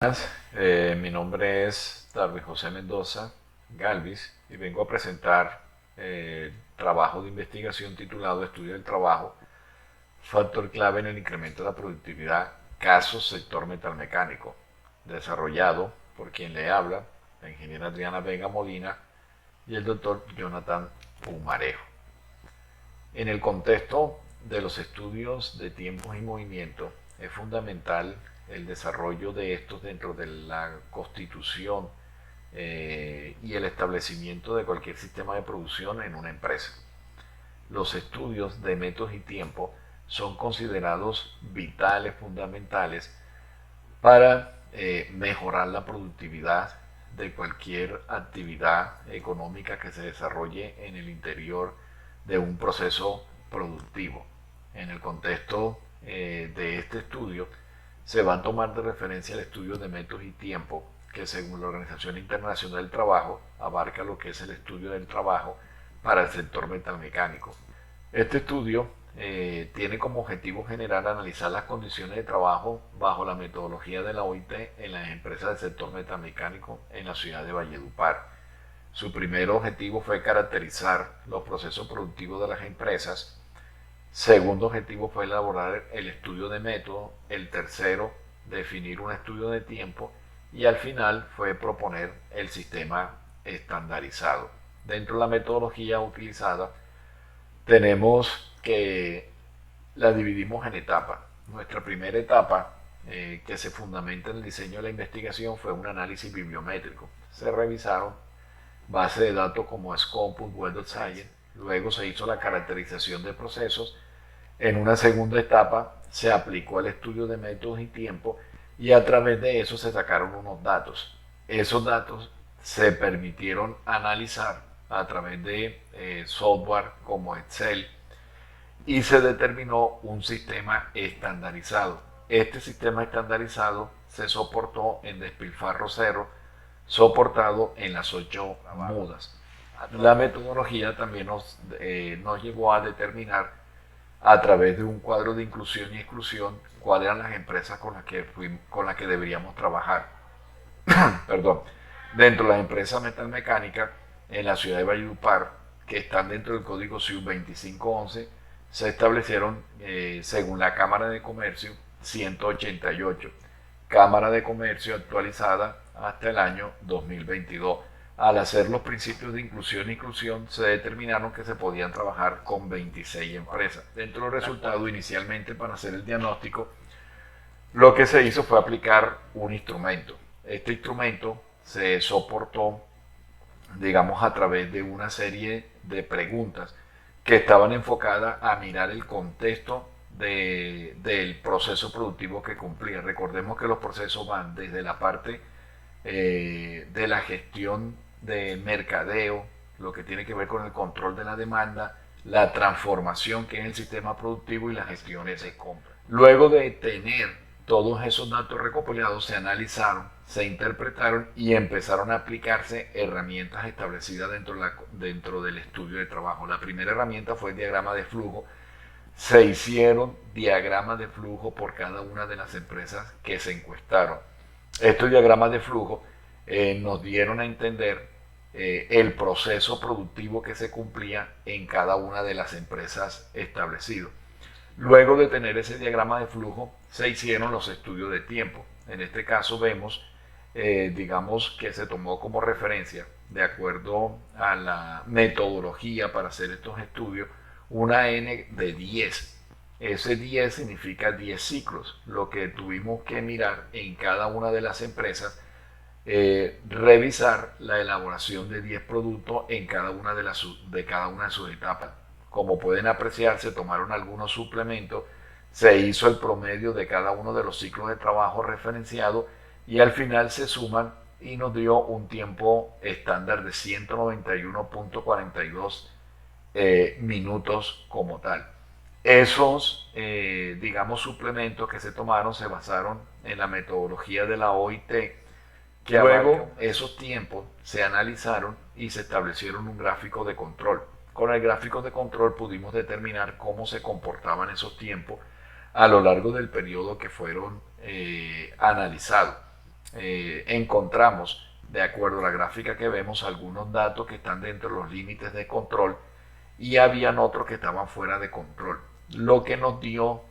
Mi nombre es Darwin José Mendoza Galvis y vengo a presentar el trabajo de investigación titulado Estudio del Trabajo, factor clave en el incremento de la productividad, caso sector metalmecánico, desarrollado por quien le habla, la ingeniera Adriana Vega Molina y el doctor Jonathan Pumarejo. En el contexto de los estudios de tiempos y movimientos, es fundamental el desarrollo de estos dentro de la constitución y el establecimiento de cualquier sistema de producción en una empresa. Los estudios de métodos y tiempo son considerados vitales, fundamentales para mejorar la productividad de cualquier actividad económica que se desarrolle en el interior de un proceso productivo. En el contexto de este estudio se va a tomar de referencia el estudio de métodos y tiempo, que según la Organización Internacional del Trabajo abarca lo que es el estudio del trabajo para el sector metalmecánico. Este estudio tiene como objetivo general analizar las condiciones de trabajo bajo la metodología de la OIT en las empresas del sector metalmecánico en la ciudad de Valledupar. Su primer objetivo fue caracterizar los procesos productivos de las empresas. Segundo objetivo fue elaborar el estudio de método. El tercero, definir un estudio de tiempo. Y al final fue proponer el sistema estandarizado. Dentro de la metodología utilizada tenemos que la dividimos en etapas. Nuestra primera etapa, que se fundamenta en el diseño de la investigación, fue un análisis bibliométrico. Se revisaron bases de datos como Scopus, Web of Science. Luego se hizo la caracterización de procesos. En una segunda etapa se aplicó el estudio de métodos y tiempo y a través de eso se sacaron unos datos. Esos datos se permitieron analizar a través de software como Excel y se determinó un sistema estandarizado. Este sistema estandarizado se soportó en despilfarro cero, soportado en las 8 mudas. La metodología también nos llevó a determinar a través de un cuadro de inclusión y exclusión cuáles eran las empresas con las que deberíamos trabajar. Perdón. Dentro de las empresas metalmecánicas en la ciudad de Valledupar, que están dentro del código SIU 2511, se establecieron, según la Cámara de Comercio, 188. Cámara de Comercio actualizada hasta el año 2022. Al hacer los principios de inclusión e inclusión, se determinaron que se podían trabajar con 26 empresas. Dentro del resultado, inicialmente para hacer el diagnóstico, lo que se hizo fue aplicar un instrumento. Este instrumento se soportó, digamos, a través de una serie de preguntas que estaban enfocadas a mirar el contexto del proceso productivo que cumplía. Recordemos que los procesos van desde la parte de la gestión de mercadeo, lo que tiene que ver con el control de la demanda, la transformación que es el sistema productivo y las gestiones de compra. Luego de tener todos esos datos recopilados, se analizaron, se interpretaron y empezaron a aplicarse herramientas establecidas dentro del estudio de trabajo. La primera herramienta fue el diagrama de flujo. Se hicieron diagramas de flujo por cada una de las empresas que se encuestaron. Estos diagramas de flujo nos dieron a entender el proceso productivo que se cumplía en cada una de las empresas establecidas. Luego de tener ese diagrama de flujo, se hicieron los estudios de tiempo. En este caso vemos, digamos, que se tomó como referencia, de acuerdo a la metodología para hacer estos estudios, una N de 10. Ese 10 significa 10 ciclos, lo que tuvimos que mirar en cada una de las empresas, revisar la elaboración de 10 productos en cada una de cada una de sus etapas. Como pueden apreciar, se tomaron algunos suplementos, se hizo el promedio de cada uno de los ciclos de trabajo referenciados y al final se suman y nos dio un tiempo estándar de 191.42 minutos como tal. Esos, digamos, suplementos que se tomaron se basaron en la metodología de la OIT, que luego esos tiempos se analizaron y se establecieron un gráfico de control. Con el gráfico de control pudimos determinar cómo se comportaban esos tiempos a lo largo del periodo que fueron analizados. encontramos, de acuerdo a la gráfica que vemos, algunos datos que están dentro de los límites de control y habían otros que estaban fuera de control, lo que nos dio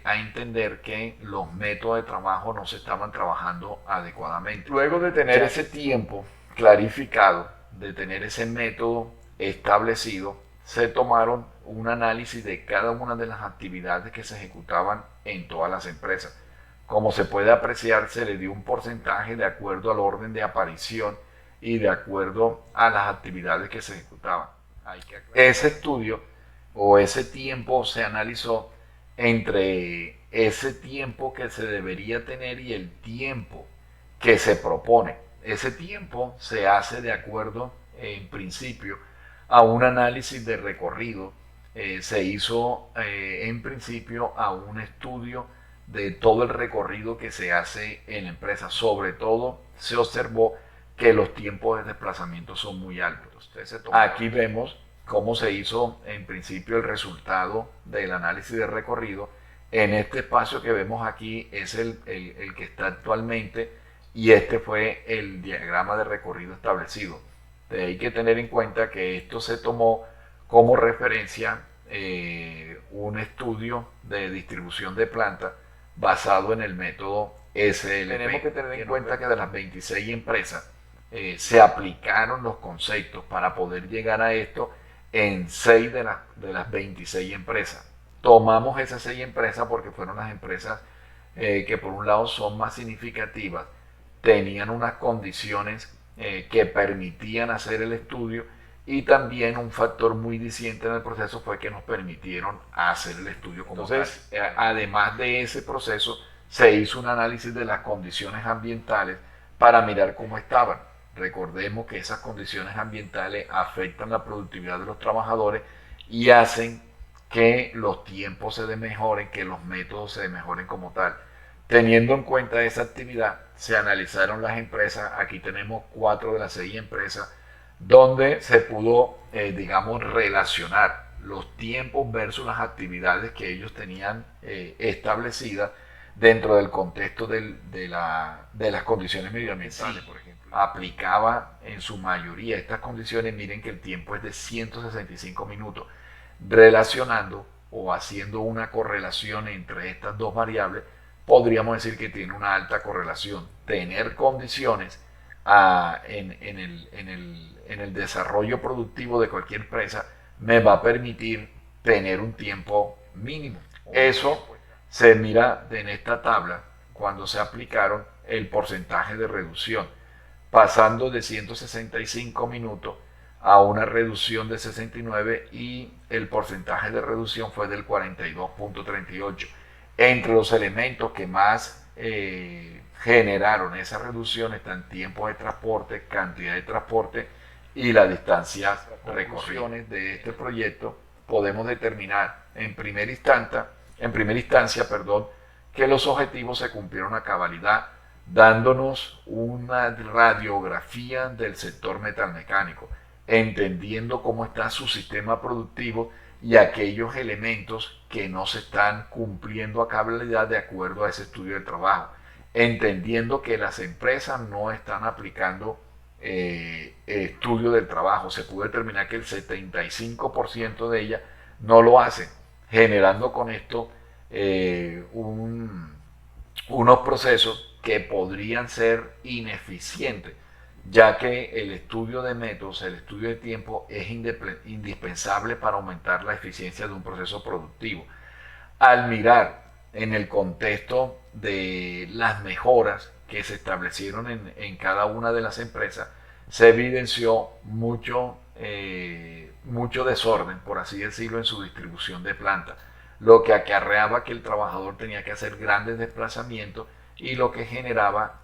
a entender que los métodos de trabajo no se estaban trabajando adecuadamente. Luego de tener ese tiempo clarificado, de tener ese método establecido, se tomaron un análisis de cada una de las actividades que se ejecutaban en todas las empresas. Como se puede apreciar, se le dio un porcentaje de acuerdo al orden de aparición y de acuerdo a las actividades que se ejecutaban. Ese estudio o ese tiempo se analizó entre ese tiempo que se debería tener y el tiempo que se propone. Ese tiempo se hace de acuerdo, en principio, a un análisis de recorrido. Se hizo, en principio, a un estudio de todo el recorrido que se hace en la empresa. Sobre todo, se observó que los tiempos de desplazamiento son muy altos. Aquí vemos cómo se hizo en principio el resultado del análisis de recorrido. En este espacio que vemos aquí es el que está actualmente y este fue el diagrama de recorrido establecido. Hay que tener en cuenta que esto se tomó como referencia un estudio de distribución de planta basado en el método SLP. Tenemos que tener en cuenta que de las 26 empresas se aplicaron los conceptos para poder llegar a esto en 6 de las 26 empresas. Tomamos esas 6 empresas porque fueron las empresas que por un lado son más significativas, tenían unas condiciones que permitían hacer el estudio y también un factor muy diciente en el proceso fue que nos permitieron hacer el estudio como tal. Además de ese proceso, se hizo un análisis de las condiciones ambientales para mirar cómo estaban. Recordemos que esas condiciones ambientales afectan la productividad de los trabajadores y hacen que los tiempos se mejoren, que los métodos se mejoren como tal. Teniendo en cuenta esa actividad, se analizaron las empresas. Aquí tenemos 4 de las 6 empresas donde se pudo, digamos, relacionar los tiempos versus las actividades que ellos tenían establecidas dentro del contexto de las condiciones medioambientales, por ejemplo. Aplicaba en su mayoría estas condiciones. Miren que el tiempo es de 165 minutos. Relacionando o haciendo una correlación entre estas dos variables, podríamos decir que tiene una alta correlación. Tener condiciones en el desarrollo productivo de cualquier empresa me va a permitir tener un tiempo mínimo. Eso se mira en esta tabla cuando se aplicaron el porcentaje de reducción, pasando de 165 minutos a una reducción de 69 y el porcentaje de reducción fue del 42.38. Entre los elementos que más generaron esa reducción están tiempo de transporte, cantidad de transporte y la distancia recorrida. De este proyecto podemos determinar en primera instancia, que los objetivos se cumplieron a cabalidad, dándonos una radiografía del sector metalmecánico, entendiendo cómo está su sistema productivo y aquellos elementos que no se están cumpliendo a cabalidad de acuerdo a ese estudio de trabajo, entendiendo que las empresas no están aplicando estudio del trabajo. Se pudo determinar que el 75% de ellas no lo hacen, generando con esto unos procesos que podrían ser ineficientes, ya que el estudio de métodos, el estudio de tiempo es indispensable para aumentar la eficiencia de un proceso productivo. Al mirar en el contexto de las mejoras que se establecieron en cada una de las empresas, se evidenció mucho desorden, por así decirlo, en su distribución de planta, lo que acarreaba que el trabajador tenía que hacer grandes desplazamientos y lo que generaba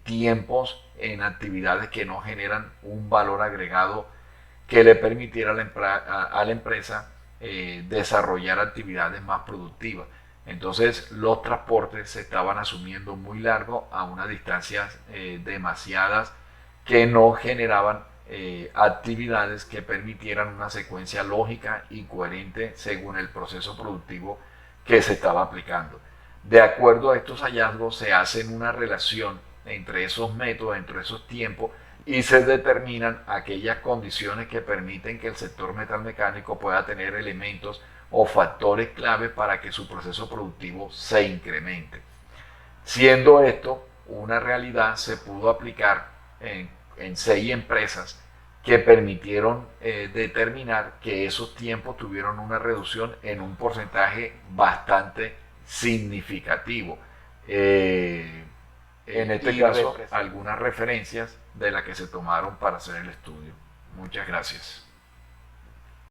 tiempos en actividades que no generan un valor agregado que le permitiera a la empresa desarrollar actividades más productivas. Entonces los transportes se estaban asumiendo muy largos a unas distancias demasiadas que no generaban actividades que permitieran una secuencia lógica y coherente según el proceso productivo que se estaba aplicando. De acuerdo a estos hallazgos se hace una relación entre esos métodos, entre esos tiempos, y se determinan aquellas condiciones que permiten que el sector metalmecánico pueda tener elementos o factores clave para que su proceso productivo se incremente. Siendo esto una realidad, se pudo aplicar en 6 empresas que permitieron determinar que esos tiempos tuvieron una reducción en un porcentaje bastante significativo. En este caso, algunas referencias de las que se tomaron para hacer el estudio. Muchas gracias.